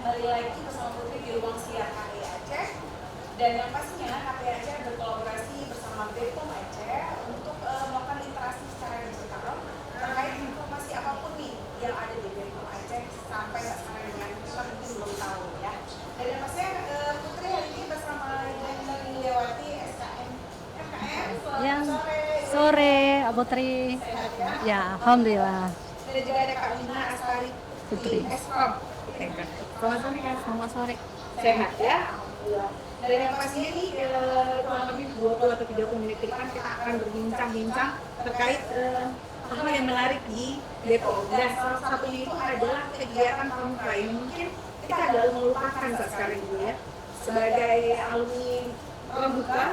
kembali lagi bersama Putri di Ruang Siar KPI Aceh. Dan yang pastinya KPI Aceh berkolaborasi bersama BPOM Aceh untuk melakukan literasi secara digital terkait informasi apapun nih yang ada di BPOM Aceh sampai sekarang yang kita mungkin belum tahu ya. Dan yang pastinya Putri hari ini bersama Ibu Lewati SKM FKM. Ya, Selamat sore. sore, Putri. Sehat ya? Ya, alhamdulillah. Dan juga ada Kak Wina Astari Putri. Eskom. Selamat sore Kak. Selamat sore. Sehat ya? Alhamdulillah. Dan yang pastinya nih kurang lebih 20 atau 30 menit ke depan kita akan berbincang-bincang terkait hal yang menarik di Depok. Dan salah satunya itu adalah kegiatan pramuka yang mungkin kita agak melupakan saat sekarang ini ya. Sebagai alumni pramuka,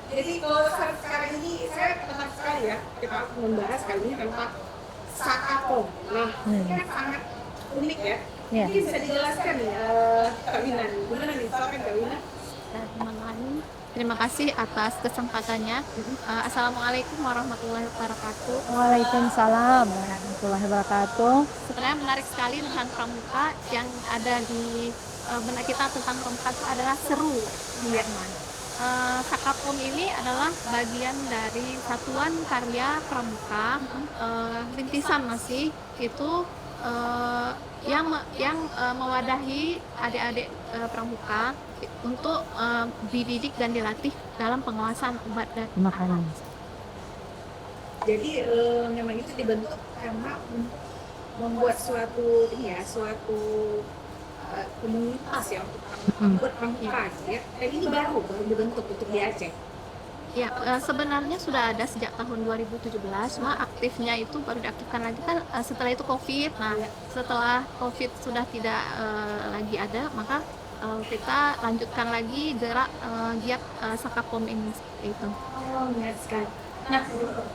jadi kalau saat sekarang ini saya tertarik sekali ya kita membahas kali ini tentang Sakapom. Nah, ini kan sangat unik ya. Ya. Mungkin bisa dijelaskan nih Kak Wina, gimana nih silakan Kak Wina? Terima kasih atas kesempatannya. Assalamualaikum warahmatullahi wabarakatuh. Waalaikumsalam warahmatullahi wabarakatuh. Sebenarnya menarik sekali tentang pramuka yang ada di benak kita tentang pramuka itu adalah seru di Jerman. Sakapom ini adalah bagian dari satuan karya pramuka rintisan masih itu yang mewadahi adik-adik pramuka untuk dididik dan dilatih dalam pengawasan obat dan Makanan. Jadi memang itu dibentuk karena untuk membuat suatu komunitas ya untuk membuat pramuka ya. Dan ini baru dibentuk untuk di Aceh. Ya, sebenarnya sudah ada sejak tahun 2017, cuma aktifnya itu baru diaktifkan lagi kan setelah itu COVID. Nah, setelah COVID sudah tidak lagi ada, maka kita lanjutkan lagi gerak giat Sakapom ini seperti itu. Oh, menarik sekali. Nah,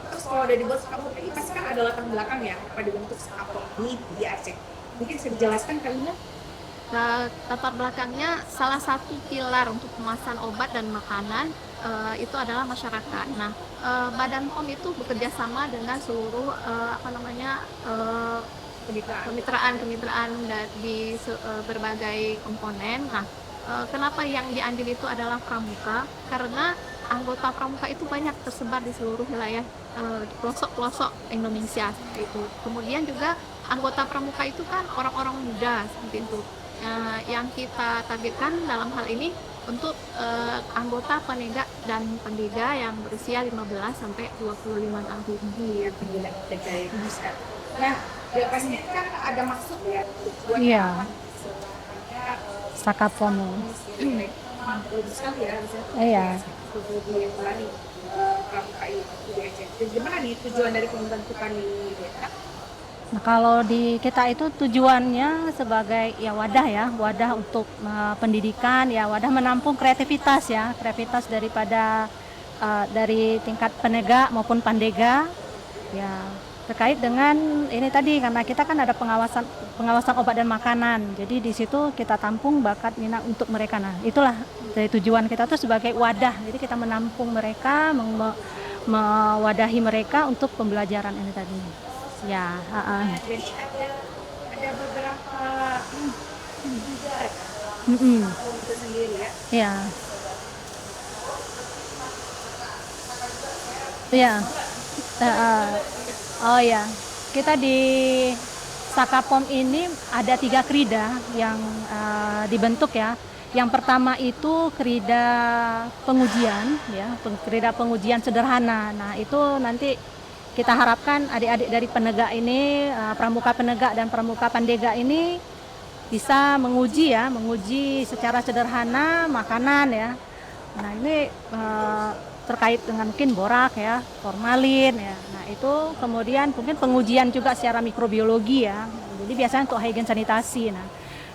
terus kalau udah dibuat Sakapom ini pasti kan ada latar belakang ya kenapa dibentuk Sakapom ini di Aceh. Mungkin bisa dijelaskan kali ya? Latar belakangnya salah satu pilar untuk kemasan obat dan makanan itu adalah masyarakat. Nah, Badan POM itu bekerja sama dengan seluruh kemitraan di berbagai komponen. Nah, kenapa yang diambil itu adalah pramuka? Karena anggota pramuka itu banyak tersebar di seluruh wilayah pelosok-pelosok Indonesia seperti itu. Kemudian juga anggota pramuka itu kan orang-orang muda seperti itu. Yang kita targetkan dalam hal ini untuk anggota penegak dan pendega yang berusia 15 sampai 25 tahun. Iya, penggila PKI bisa. Nah, ya pastinya kan ada maksud ya buat Iya. sebenarnya Sakapom. bagus sekali ya bisa. Iya. Strategi yang berani pramuka ini di Aceh. Dan gimana nih tujuan dari pembentukan ini ya? Nah, kalau di kita itu tujuannya sebagai ya wadah untuk pendidikan, ya wadah menampung kreativitas daripada dari tingkat penegak maupun pandega, ya terkait dengan ini tadi karena kita kan ada pengawasan obat dan makanan, jadi di situ kita tampung bakat minat untuk mereka. Nah, itulah dari tujuan kita tuh sebagai wadah, jadi kita menampung mereka, mewadahi mereka untuk pembelajaran ini tadi. Ya, Jadi ada beberapa juga itu sendiri ya. ya, ya, oh ya, kita di Sakapom ini ada 3 krida yang dibentuk ya. Yang pertama itu krida pengujian, ya, krida pengujian sederhana. Nah, itu nanti kita harapkan adik-adik dari penegak ini, pramuka penegak dan pramuka pandega ini bisa menguji secara sederhana makanan ya. Nah, ini terkait dengan mungkin borak ya, formalin ya. Nah, itu kemudian mungkin pengujian juga secara mikrobiologi ya. Jadi biasanya untuk hygiene sanitasi. Nah,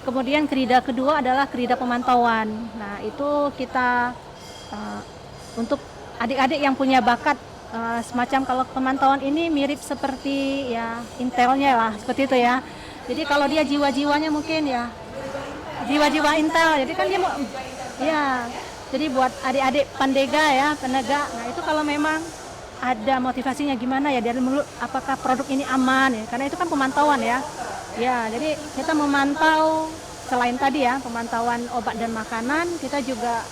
kemudian krida kedua adalah krida pemantauan. Nah, itu kita untuk adik-adik yang punya bakat semacam kalau pemantauan ini mirip seperti ya intelnya lah, seperti itu ya. Jadi kalau dia jiwa-jiwanya mungkin ya jiwa-jiwa intel, jadi kan dia mau ya, jadi buat adik-adik pandega ya, penegak. Nah, itu kalau memang ada motivasinya gimana ya dari mulut, apakah produk ini aman ya, karena itu kan pemantauan ya. Ya, jadi kita memantau selain tadi ya pemantauan obat dan makanan, kita juga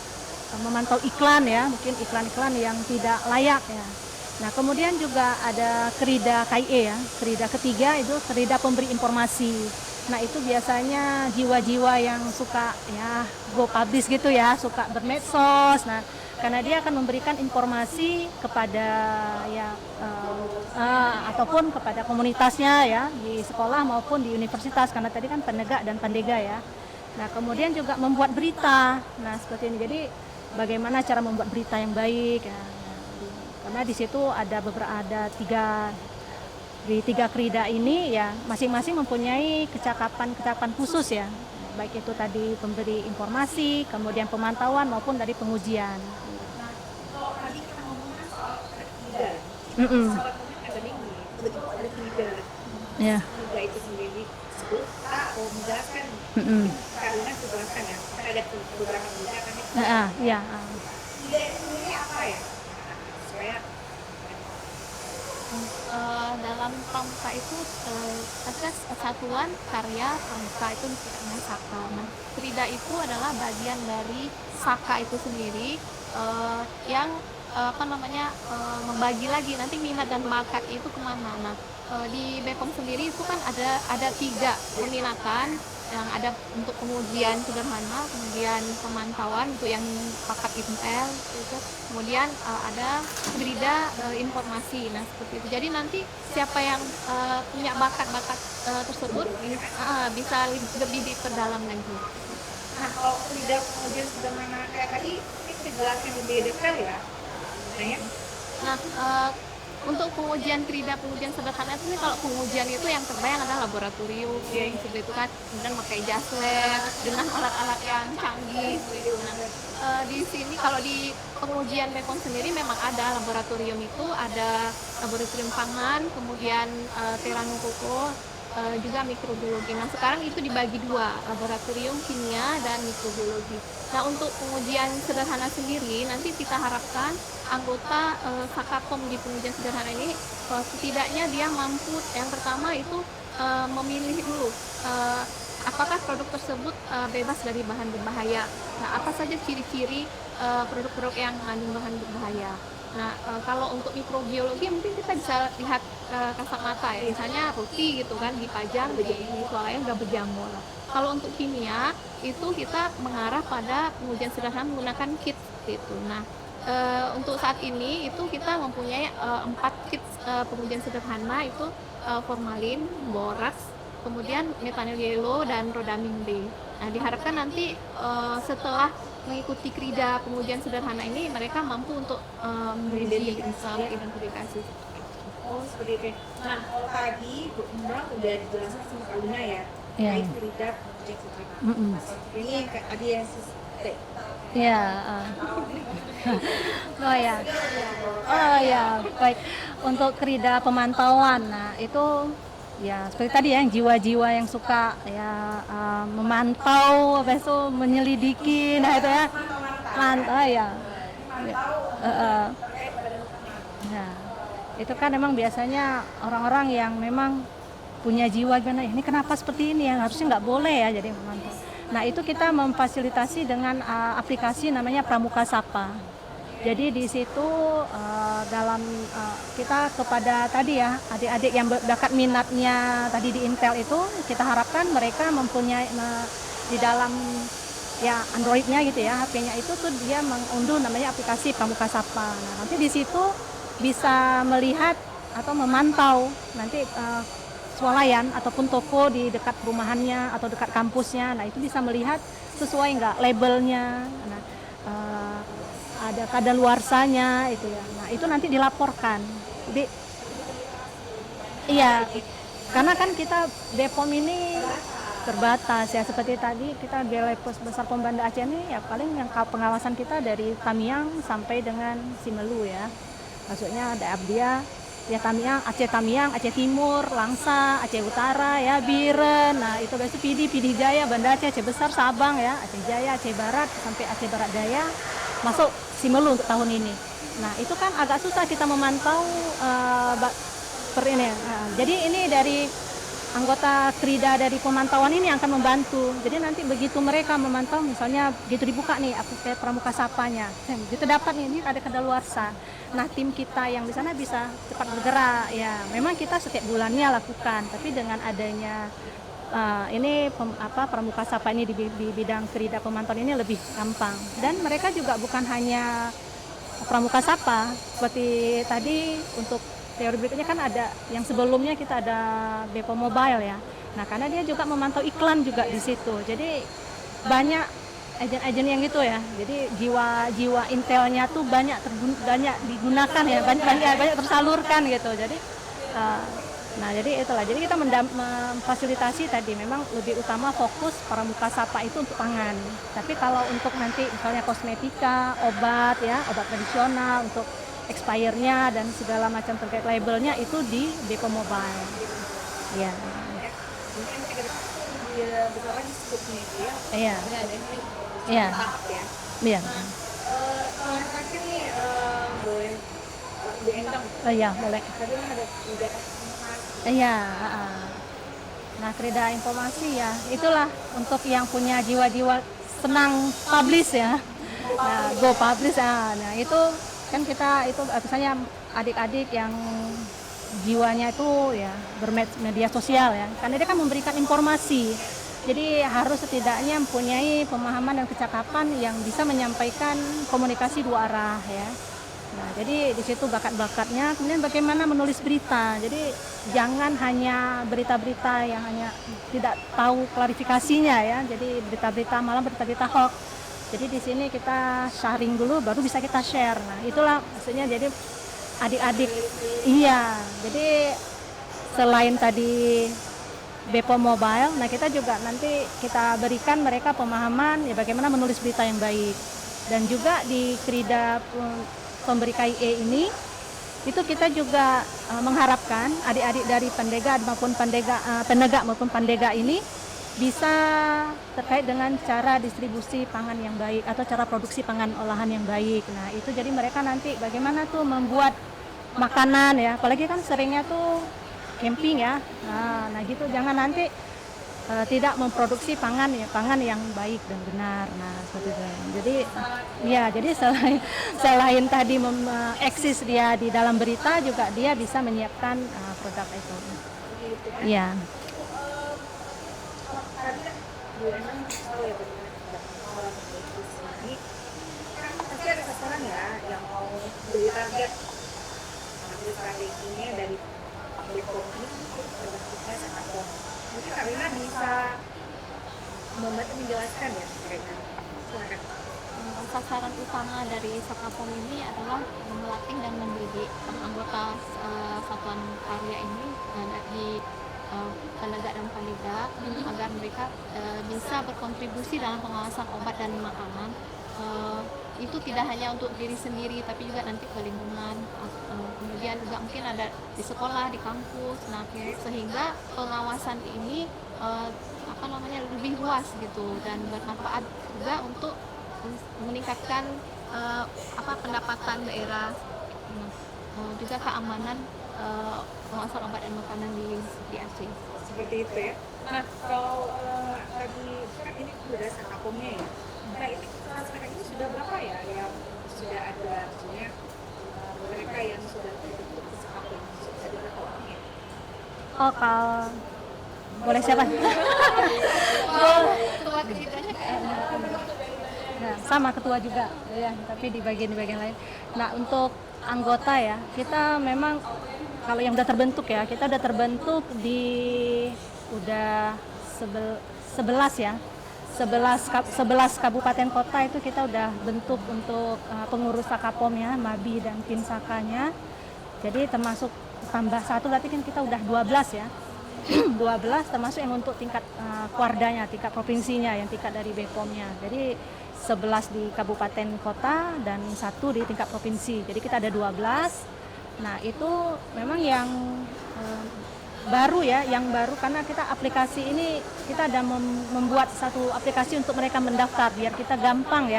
memantau iklan ya, mungkin iklan-iklan yang tidak layak ya. Nah, kemudian juga ada kerida KIE ya, kerida ketiga itu kerida pemberi informasi. Nah, itu biasanya jiwa-jiwa yang suka ya go publish gitu ya, suka bermedsos. Nah, karena dia akan memberikan informasi kepada ya ataupun kepada komunitasnya ya di sekolah maupun di universitas, karena tadi kan penegak dan pandega ya. Nah, kemudian juga membuat berita. Nah, seperti ini. Jadi bagaimana cara membuat berita yang baik ya. Karena di situ ada tiga kerida ini ya masing-masing mempunyai kecakapan khusus ya, baik itu tadi pemberi informasi, kemudian pemantauan maupun dari pengujian. Nah, kalau tadi kita ngomongin soal kerida, Mm-mm. salah satunya ada tinggi, begitu ada kerida. Ya. Kerida itu sendiri sebelum kita mau menjelaskan, Mm-mm. karena jelaskan ya, kan ada beberapa kerida kan ya. Ya. Kerida itu sendiri apa ya? Supaya Dalam pramuka itu ada satuan karya pramuka itu namanya saka. Nah, krida itu adalah bagian dari saka itu sendiri yang membagi lagi nanti minat dan bakat itu kemana. Nah, di BPOM sendiri itu kan ada 3 peminatan yang ada untuk pengujian sederhana, kemudian pemantauan untuk yang bakat intel, gitu. Kemudian ada berida informasi. Nah, seperti itu. Jadi nanti siapa yang punya bakat-bakat tersebut bisa lebih diperdalam lagi. nah, kalau kerida kemudian sederhana kayak tadi, ini penjelasan lebih detail ya. Nah, ya. Nah, untuk pengujian sederhana itu nih, kalau pengujian itu yang terbayang adalah laboratorium seperti itu kan, kemudian pakai jas lab dengan alat-alat yang canggih gitu. Nah, di sini kalau di pengujian BPOM sendiri memang ada laboratorium, itu ada laboratorium pangan, kemudian teranokoko, juga mikrobiologi. Nah, sekarang itu dibagi 2, laboratorium kimia dan mikrobiologi. Nah, untuk pengujian sederhana sendiri nanti kita harapkan anggota Sakapom di pengujian sederhana ini setidaknya dia mampu, yang pertama itu memilih dulu apakah produk tersebut bebas dari bahan berbahaya. Nah, apa saja ciri-ciri produk-produk yang mengandung bahan berbahaya. Nah, kalau untuk mikrobiologi mungkin kita bisa lihat kasat mata ya, misalnya roti gitu kan dipajang di swalayan udah berjamur. Kalau untuk kimia itu kita mengarah pada pengujian sederhana menggunakan kit gitu. Nah, untuk saat ini itu kita mempunyai 4 kit pengujian sederhana, itu formalin, boraks, kemudian metanil yellow dan rodamin B. Nah, diharapkan nanti setelah mengikuti krida pengujian sederhana ini mereka mampu untuk identifikasi. Oh, seperti itu. Nah, kalau tadi Bu Imran udah dijelaskan sama Kak Luna ya, Iya. terkait kerida pengujian sederhana. Mm-mm. Ini yang tadi yang Ya. Oh ya. Oh ya, baik. Untuk kerida pemantauan, nah itu ya seperti tadi ya, yang jiwa-jiwa yang suka ya memantau, habis itu menyelidiki, nah itu ya, mantau ya. Nah, itu kan memang biasanya orang-orang yang memang punya jiwa gimana ya, ini kenapa seperti ini ya, harusnya nggak boleh ya jadi memantau. Nah, itu kita memfasilitasi dengan aplikasi namanya Pramuka Sapa. Jadi di situ dalam kita kepada tadi ya adik-adik yang bakat minatnya tadi di Intel itu, kita harapkan mereka mempunyai di dalam ya Android-nya gitu ya, HP-nya itu tuh dia mengunduh namanya aplikasi Pramuka Sapa. Nah, nanti di situ bisa melihat atau memantau nanti swalayan ataupun toko di dekat perumahannya atau dekat kampusnya. Nah, itu bisa melihat sesuai nggak labelnya. Nah, ada kadaluarsanya itu ya. Nah, itu nanti dilaporkan. Jadi iya, karena kan kita BPOM ini terbatas ya, seperti tadi kita Balai Besar Pom Banda Aceh ini ya paling yang pengawasan kita dari Tamiang sampai dengan Simelu ya. Maksudnya ada Abdia ya, Tamiang, Aceh Timur, Langsa, Aceh Utara ya, Biren. Nah, itu biasanya PD Jaya, Banda Aceh Besar, Sabang ya, Aceh Jaya, Aceh Barat sampai Aceh Barat Daya, masuk Simelu untuk tahun ini. Nah, itu kan agak susah kita memantau per ini. Nah, jadi ini dari anggota Krida dari pemantauan ini akan membantu. Jadi nanti begitu mereka memantau, misalnya begitu dibuka nih kayak pramuka sapanya, begitu dapat nih, ini ada kadaluarsa. Nah, tim kita yang di sana bisa cepat bergerak. Ya, memang kita setiap bulannya lakukan, tapi dengan adanya pramuka sapa ini di bidang Krida pemantauan ini lebih gampang. Dan mereka juga bukan hanya pramuka sapa, seperti tadi untuk teori berikutnya kan ada yang sebelumnya kita ada Bepom Mobile ya. Nah, karena dia juga memantau iklan juga di situ. Jadi banyak agen-agen yang gitu ya. Jadi jiwa intelnya tuh banyak digunakan ya, banyak tersalurkan gitu. Jadi jadi itulah. Jadi kita memfasilitasi tadi memang lebih utama fokus pramuka sapa itu untuk pangan. Tapi kalau untuk nanti misalnya kosmetika, obat tradisional untuk expire-nya dan segala macam terkait labelnya itu di Bepom Mobile. Ya. Mungkin kita besar lagi skupnya itu ya. Iya. Iya. Tahap ya. Iya. Kalau yang terakhir nih boleh diendang. Iya, boleh. Tadi kan ada juga Iya. Nah, Krida informasi ya, itulah untuk yang punya jiwa-jiwa senang publish ya. Nah, go publish. Nah itu kan kita itu misalnya adik-adik yang jiwanya itu ya bermedia sosial ya, karena dia kan memberikan informasi, jadi harus setidaknya mempunyai pemahaman dan kecakapan yang bisa menyampaikan komunikasi dua arah ya. Nah, jadi di situ bakat-bakatnya, kemudian bagaimana menulis berita, jadi jangan hanya berita-berita yang hanya tidak tahu klarifikasinya ya, jadi berita-berita hoax. Jadi di sini kita sharing dulu, baru bisa kita share. Nah, itulah maksudnya. Jadi adik-adik, iya. Jadi selain tadi Bepom Mobile, nah kita juga nanti kita berikan mereka pemahaman ya bagaimana menulis berita yang baik. Dan juga di Krida pemberi KIE ini, itu kita juga mengharapkan adik-adik dari penegak maupun pandega ini bisa terkait dengan cara distribusi pangan yang baik atau cara produksi pangan olahan yang baik. Nah, itu jadi mereka nanti bagaimana tuh membuat makanan ya, apalagi kan seringnya tuh camping ya. Nah gitu, jangan nanti tidak memproduksi pangan yang baik dan benar. Nah, seperti itu. Jadi selain tadi eksis dia di dalam berita, juga dia bisa menyiapkan produk itu. Iya. Pasti ada sasaran ya yang mau beli target strateginya dari Bepom ini bentuknya sangat bom. Mungkin Karina bisa menjelaskan ya mereka. Silakan. Sasaran utama dari Sakapom ini adalah melatih dan mendidik anggota satuan karya ini di penegak dan pandega agar mereka bisa berkontribusi dalam pengawasan obat dan makanan. Itu tidak hanya untuk diri sendiri, tapi juga nanti ke lingkungan, kemudian juga mungkin ada di sekolah, di kampus. Nah, sehingga pengawasan ini lebih luas gitu dan bermanfaat juga untuk meningkatkan pendapatan daerah, juga keamanan pengawasan obat dan makanan di Aceh. Seperti itu ya. Nah, kalau tadi kan ini sudah Sakapomnya ya. Nah, ini sekarang ini sudah berapa ya yang sudah ada artinya mereka yang sudah terbentuk di Sakapom, sudah ada berapa orangnya? Oh, kalau boleh siapa? Ketua ketiganya Nah, sama ketua juga ya, tapi di bagian lain. Nah, untuk anggota ya, kita memang kalau yang udah terbentuk ya, kita udah terbentuk di udah 11 ya. 11 kabupaten kota itu kita udah bentuk untuk pengurus Sakapom ya, Mabi dan Pinsakanya. Jadi termasuk tambah satu berarti kan kita udah 12 ya. 12 termasuk yang untuk tingkat kuardanya, tingkat provinsinya, yang tingkat dari Bepomnya. Jadi 11 di kabupaten kota dan 1 di tingkat provinsi. Jadi kita ada 12. Nah, itu memang yang baru ya, yang baru karena kita aplikasi ini kita ada membuat satu aplikasi untuk mereka mendaftar biar kita gampang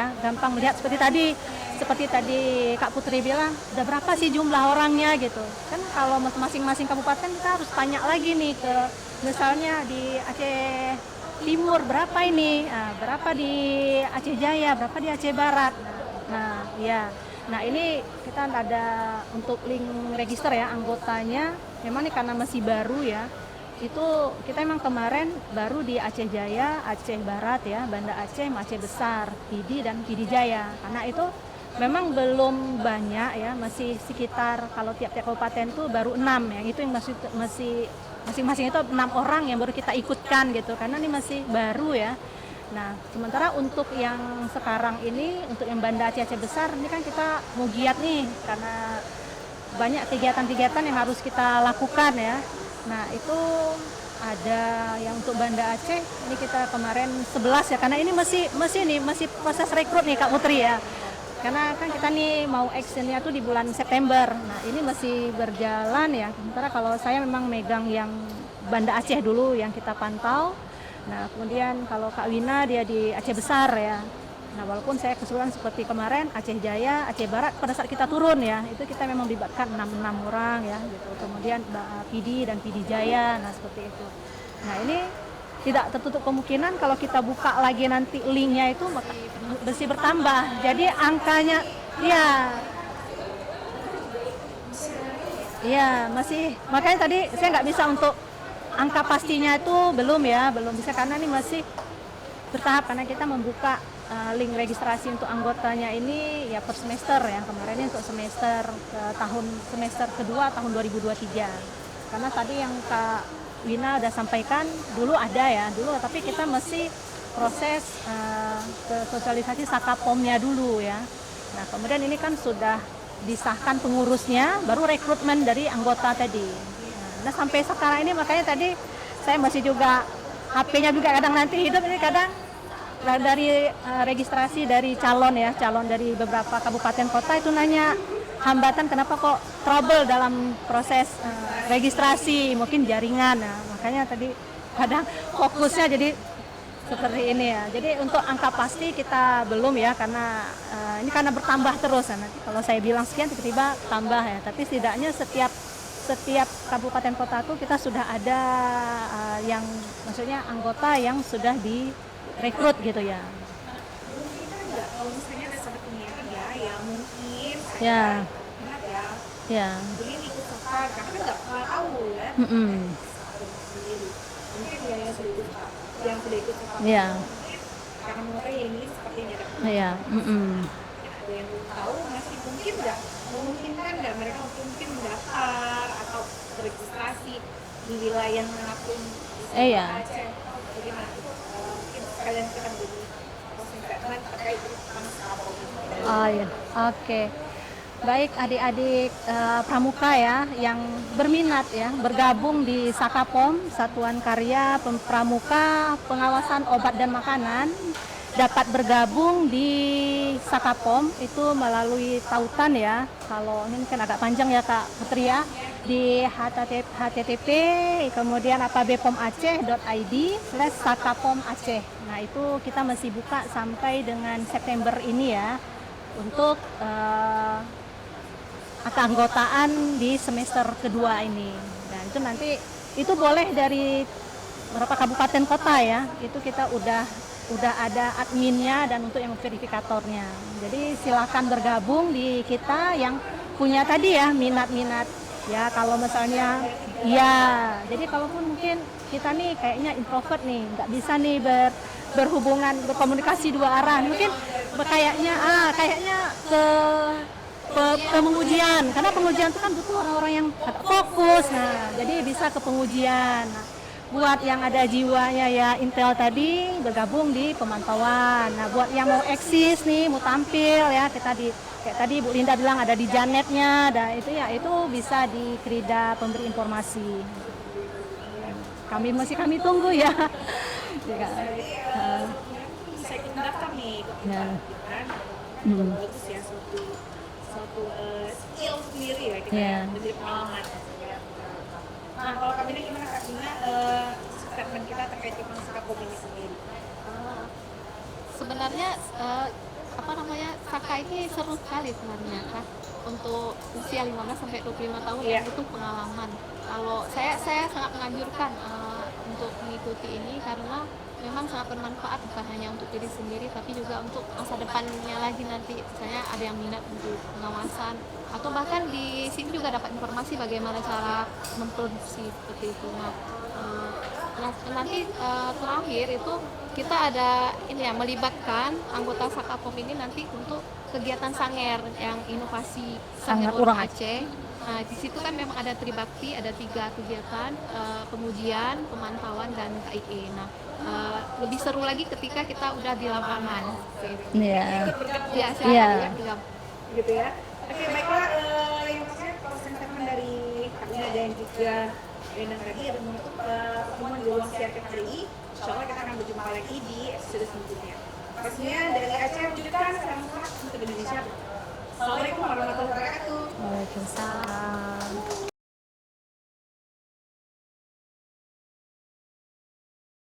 melihat seperti tadi Kak Putri bilang, udah berapa sih jumlah orangnya gitu. Kan kalau masing-masing kabupaten kita harus tanya lagi nih ke misalnya di Aceh Timur berapa ini, berapa di Aceh Jaya, berapa di Aceh Barat. Nah, ya. Nah, ini kita ada untuk link register ya anggotanya. Memang ini karena masih baru ya. Itu kita emang kemarin baru di Aceh Jaya, Aceh Barat ya, Banda Aceh, Aceh Besar, Pidi dan Pidi Jaya. Karena itu memang belum banyak ya, masih sekitar kalau tiap-tiap kabupaten tuh baru 6 ya. Itu yang masih masing-masing itu 6 orang yang baru kita ikutkan gitu. Karena ini masih baru ya. Nah, sementara untuk yang sekarang ini, untuk yang Banda Aceh Aceh Besar, ini kan kita mau giat nih, karena banyak kegiatan-kegiatan yang harus kita lakukan ya. Nah, itu ada yang untuk Banda Aceh, ini kita kemarin 11 ya, karena ini masih proses rekrut nih Kak Putri ya. Karena kan kita nih mau actionnya tuh di bulan September. Nah, ini masih berjalan ya. Sementara kalau saya memang megang yang Banda Aceh dulu yang kita pantau. Nah, kemudian kalau Kak Wina dia di Aceh Besar ya. Nah, walaupun saya keseluruhan seperti kemarin Aceh Jaya, Aceh Barat pada saat kita turun ya, itu kita memang melibatkan 6 orang ya gitu. Kemudian Pidi dan Pidi Jaya, nah seperti itu. Nah, ini tidak tertutup kemungkinan kalau kita buka lagi nanti linknya itu masih bertambah. Jadi angkanya ya masih, makanya tadi saya nggak bisa untuk angka pastinya itu belum bisa karena ini masih bertahap karena kita membuka link registrasi untuk anggotanya ini ya per semester ya, kemarin ini untuk semester kedua tahun 2023. Karena tadi yang Kak Wina udah sampaikan dulu ada ya tapi kita masih proses ke sosialisasi Sakapomnya dulu ya. Nah, kemudian ini kan sudah disahkan pengurusnya, baru rekrutmen dari anggota tadi. Nah, sampai sekarang ini makanya tadi saya masih juga HP-nya juga kadang nanti hidup, ini kadang dari registrasi dari calon dari beberapa kabupaten kota itu nanya hambatan kenapa kok trouble dalam proses registrasi, mungkin jaringan. Nah, makanya tadi kadang fokusnya jadi seperti ini ya. Jadi untuk angka pasti kita belum ya karena ini karena bertambah terus. Nah, nanti kalau saya bilang sekian tiba-tiba tambah ya. Tapi setidaknya setiap kabupaten kota tuh kita sudah ada yang maksudnya anggota yang sudah direkrut gitu ya. Kalau misalnya ada sahabat penyiar ya mungkin Ya. ada Ya. beli ikut serta karena kan nggak pernah tahu ya. Mungkin ya yang sudah ikut serta. Ya. Karena mereka ini sepertinya ada. Ya. Ada yang belum tahu masih mungkin nggak memungkinkan nggak mereka mungkin mendaftar atau registrasi di wilayah manapun di Iya. Aceh. Bagaimana? Mungkin sekalian kita menjadi statement terkait dengan Sakapom. Oh ya, oke. Baik adik-adik pramuka ya yang berminat ya bergabung di Sakapom, Satuan Karya Pramuka Pengawasan Obat dan Makanan, dapat bergabung di Sakapom itu melalui tautan ya. Kalau ini kan agak panjang ya Kak Putri ya, di http kemudian bepomaceh.id/Sakapom Aceh. Nah, itu kita masih buka sampai dengan September ini ya untuk keanggotaan di semester kedua ini. Dan itu nanti itu boleh dari beberapa kabupaten kota ya. Itu kita udah ada adminnya dan untuk yang verifikatornya. Jadi silakan bergabung di kita yang punya tadi ya minat-minat ya. Kalau misalnya ya, jadi kalaupun mungkin kita nih kayaknya introvert nih, nggak bisa nih berhubungan berkomunikasi dua arah, mungkin kayaknya ke pengujian, karena pengujian itu kan butuh orang-orang yang fokus. Nah, jadi bisa ke pengujian. Nah, buat yang ada jiwanya ya Intel tadi bergabung di pemantauan. Nah, buat yang mau eksis nih, mau tampil ya, kita kayak tadi Bu Linda bilang ada di Janetnya, dan itu bisa di Krida pemberi informasi. Kami tunggu ya. Saya ikut daftar nih ke Ya. kan. Bagus ya suatu skill sendiri ya kita menjadi pengalaman. Nah, kalau kami ini gimana Kak Dina statement kita terkait dengan Sakapom ini sendiri? Sebenarnya Saka ini seru sekali sebenarnya Kak. Untuk usia 15 sampai 25 tahun yang butuh pengalaman. Kalau saya sangat menganjurkan untuk mengikuti ini karena memang sangat bermanfaat bukan hanya untuk diri sendiri tapi juga untuk masa depannya lagi nanti. Misalnya ada yang minat untuk pengawasan atau bahkan di sini juga dapat informasi bagaimana cara memproduksi seperti itu. Nanti terakhir itu kita ada ini ya, melibatkan anggota Sakapom ini nanti untuk kegiatan Sanger yang inovasi Sanger Sanger Urang Aceh. Nah, di situ kan memang ada tribakti, ada 3 kegiatan, pengujian, pemantauan, dan KIE. Nah, lebih seru lagi ketika kita udah di lapangan. Iya. Ya, Iya. silakan. gitu ya. Oke, baiklah, yang maksudnya statement dari Kak Ina dan juga Endang tadi ya menutup pertemuan di ruang siar kita hari ini. Insya Allah kita akan berjumpa lagi di episode selanjutnya. Pastinya dari Aceh wujudkan salam sehat untuk Indonesia. Assalamualaikum warahmatullahi wabarakatuh. Waalaikumsalam.